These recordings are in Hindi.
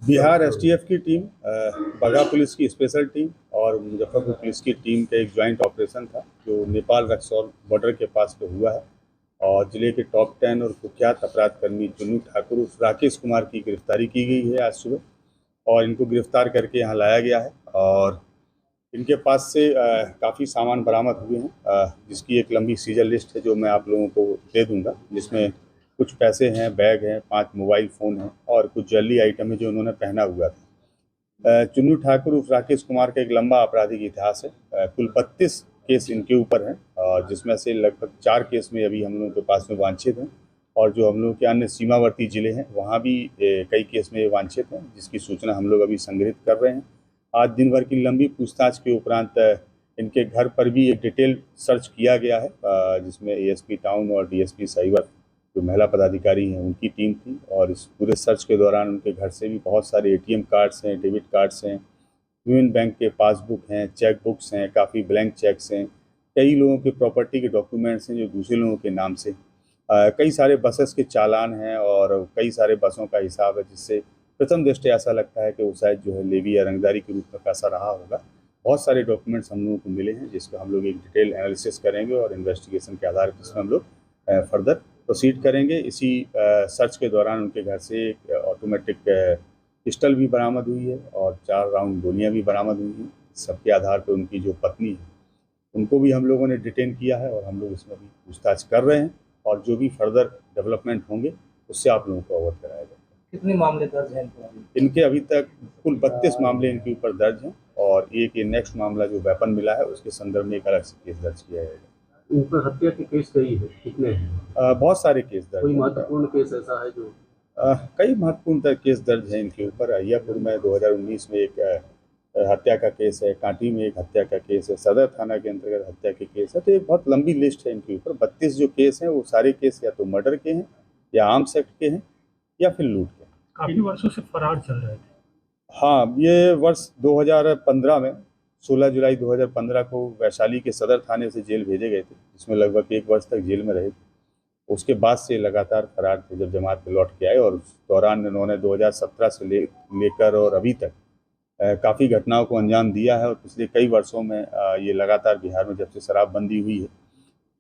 बिहार एसटीएफ की टीम, बगहा पुलिस की स्पेशल टीम और मुजफ्फरपुर पुलिस की टीम का एक ज्वाइंट ऑपरेशन था जो नेपाल रक्सौल बॉर्डर के पास पे हुआ है। और जिले के टॉप 10 और कुख्यात अपराध कर्मी चुन्नू ठाकुर उर्फ राकेश कुमार की गिरफ्तारी की गई है आज सुबह। और इनको गिरफ्तार करके यहाँ लाया गया है और इनके पास से काफ़ी सामान बरामद हुए हैं, जिसकी एक लंबी सीजर लिस्ट है जो मैं आप लोगों को दे दूंगा, जिसमें कुछ पैसे हैं, बैग हैं, 5 मोबाइल फ़ोन हैं और कुछ ज्वेलरी आइटम है जो उन्होंने पहना हुआ था। चुन्नू ठाकुर उर्फ राकेश कुमार का एक लंबा आपराधिक इतिहास है। कुल 32 केस इनके ऊपर हैं और जिसमें से लगभग 4 केस में अभी हम लोगों के पास में वांछित हैं। और जो हम लोगों के अन्य सीमावर्ती जिले हैं वहाँ भी कई केस में वांछित हैं, जिसकी सूचना हम लोग अभी संग्रहित कर रहे हैं। आज दिन भर की लंबी पूछताछ के उपरांत इनके घर पर भी एक डिटेल सर्च किया गया है, जिसमें एएसपी टाउन और डीएसपी साइबर जो महिला पदाधिकारी हैं उनकी टीम थी। और इस पूरे सर्च के दौरान उनके घर से भी बहुत सारे एटीएम कार्ड्स हैं, डेबिट कार्ड्स हैं, यूनियन बैंक के पासबुक हैं, चेक बुक्स हैं, काफ़ी ब्लैंक चेक्स हैं, कई लोगों के प्रॉपर्टी के डॉक्यूमेंट्स हैं जो दूसरे लोगों के नाम से, कई सारे बसेस के चालान हैं और कई सारे बसों का हिसाब है, जिससे प्रथम दृष्टया ऐसा लगता है कि वो शायद जो है लेवी या रंगदारी के रूप में पैसा रहा होगा। बहुत सारे डॉक्यूमेंट्स हम लोगों को मिले हैं जिसका हम लोग एक डिटेल एनालिसिस करेंगे और इन्वेस्टिगेशन के आधार पर इसमें हम लोग फर्दर प्रोसीड करेंगे। इसी सर्च के दौरान उनके घर से एक ऑटोमेटिक पिस्टल भी बरामद हुई है और 4 राउंड गोलियां भी बरामद हुई हैं। सबके आधार पर उनकी जो पत्नी है उनको भी हम लोगों ने डिटेन किया है और हम लोग इसमें भी पूछताछ कर रहे हैं और जो भी फर्दर डेवलपमेंट होंगे उससे आप लोगों को अवगत कराया जाएगा। कितने मामले दर्ज हैं इनके अभी तक कुल 32 मामले इनके ऊपर दर्ज हैं और एक ये नेक्स्ट मामला जो वेपन मिला है उसके संदर्भ में एक अलग से केस दर्ज किया जाएगा। इन पर हत्या के केस कई है, कितने हैं? बहुत सारे केस दर्ज कोई हैं। महत्वपूर्ण केस ऐसा है जो कई महत्वपूर्ण केस दर्ज हैं इनके ऊपर। अहियापुर में 2019 में एक हत्या का केस है, कांटी में एक हत्या का केस है, सदर थाना के अंतर्गत हत्या के केस है। तो एक बहुत लंबी लिस्ट है इनके ऊपर। 32 जो केस हैं वो सारे केस या तो मर्डर के हैं या आर्म्स एक्ट के हैं या फिर लूट के। काफी वर्षों से फरार चल रहे थे। हाँ, ये वर्ष 2015 में 16 जुलाई 2015 को वैशाली के सदर थाने से जेल भेजे गए थे, जिसमें लगभग 1 वर्ष तक जेल में रहे। उसके बाद से लगातार फरार थे जब जमात पे लौट के आए और उस दौरान इन्होंने 2017 से लेकर और अभी तक काफ़ी घटनाओं को अंजाम दिया है। और पिछले कई वर्षों में ये लगातार बिहार में जब से शराबबंदी हुई है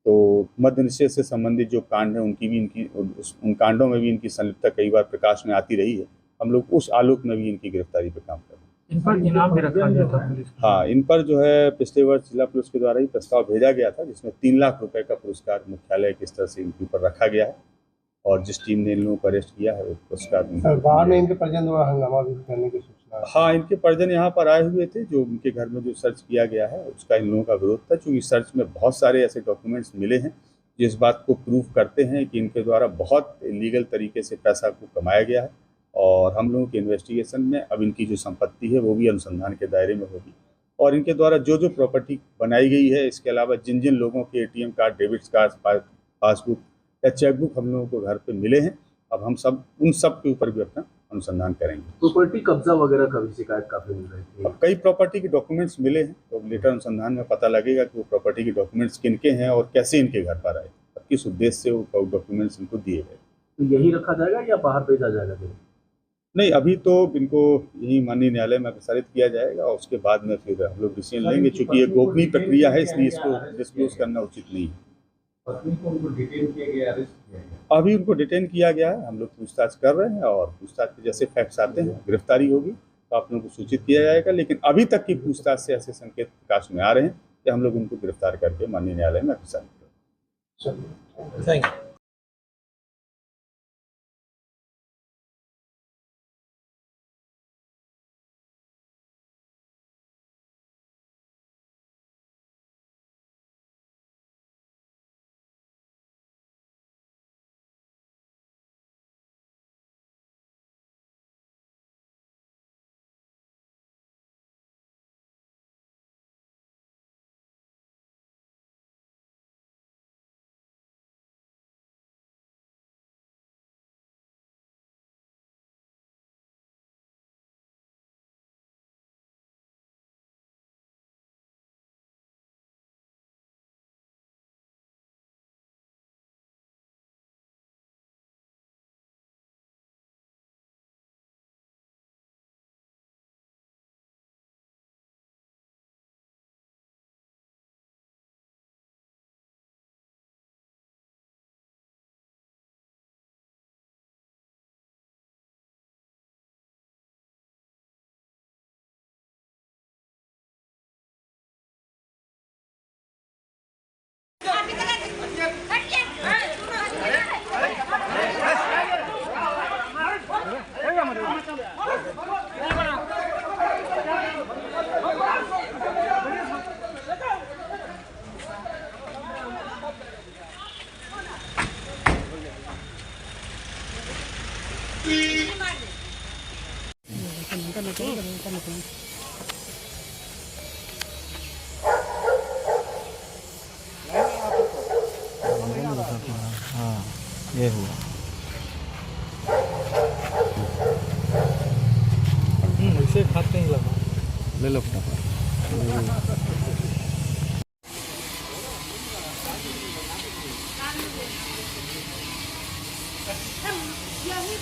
तो मद्य निषेध से संबंधित जो कांड है उनकी भी इनकी उन कांडों में भी इनकी संलिप्तता कई बार प्रकाश में आती रही है। हम लोग उस आलोक में भी इनकी गिरफ्तारी पर काम कर रहे हैं। इन पर इनाम भी रखा गया था पुलिस को। हाँ, इन पर जो है पिछले वर्ष जिला पुलिस के द्वारा ही प्रस्ताव भेजा गया था, जिसमें 3 लाख रुपए का पुरस्कार मुख्यालय के स्तर से इनके ऊपर रखा गया है। और जिस टीम ने इन लोगों को अरेस्ट किया है वो पुरस्कार बाहर में इनके परिजन द्वारा हंगामा भी करने की सूचना। हाँ, इनके परिजन यहाँ पर आए हुए थे। जो उनके घर में जो सर्च किया गया है उसका इन लोगों का विरोध था, क्योंकि सर्च में बहुत सारे ऐसे डॉक्यूमेंट्स मिले हैं जिस बात को प्रूव करते हैं कि इनके द्वारा बहुत लीगल तरीके से पैसा को कमाया गया है। और हम लोगों के इन्वेस्टिगेशन में अब इनकी जो संपत्ति है वो भी अनुसंधान के दायरे में होगी। और इनके द्वारा जो जो प्रॉपर्टी बनाई गई है, इसके अलावा जिन जिन लोगों के ATM card, debit card, passbook या चेकबुक हम लोगों को घर पे मिले हैं, अब हम सब उन सब के ऊपर भी अपना अनुसंधान करेंगे। प्रॉपर्टी कब्जा वगैरह का भी शिकायत काफी मिल रही थी। अब कई प्रॉपर्टी के डॉक्यूमेंट्स मिले हैं तो लेटर अनुसंधान में पता लगेगा कि वो प्रॉपर्टी के डॉक्यूमेंट्स किनके हैं और कैसे इनके घर पर आए और किस उद्देश्य से वो डॉक्यूमेंट्स इनको दिए गए। तो यही रखा जाएगा या बाहर भेजा जाएगा? नहीं, अभी तो इनको यही माननीय न्यायालय में प्रसारित किया जाएगा और उसके बाद में फिर हम लोग डिसीजन लेंगे। चूंकि ये गोपनीय प्रक्रिया है इसलिए इसको डिस्क्लोज करना उचित नहीं है। उनको डिटेन किया गया, अरेस्ट किया गया? अभी उनको डिटेन किया गया है, हम लोग पूछताछ कर रहे हैं और पूछताछ के जैसे फैक्ट्स आते हैं, गिरफ्तारी होगी तो आप लोगों को सूचित किया जाएगा। लेकिन अभी तक की पूछताछ से ऐसे संकेत प्रकाश में आ रहे हैं कि हम लोग उनको गिरफ्तार करके माननीय न्यायालय में प्रसारित करेंगे। Thank you. हाँ ये हुआ। इसे खाते ही लगा। ले लो फटाफट। यही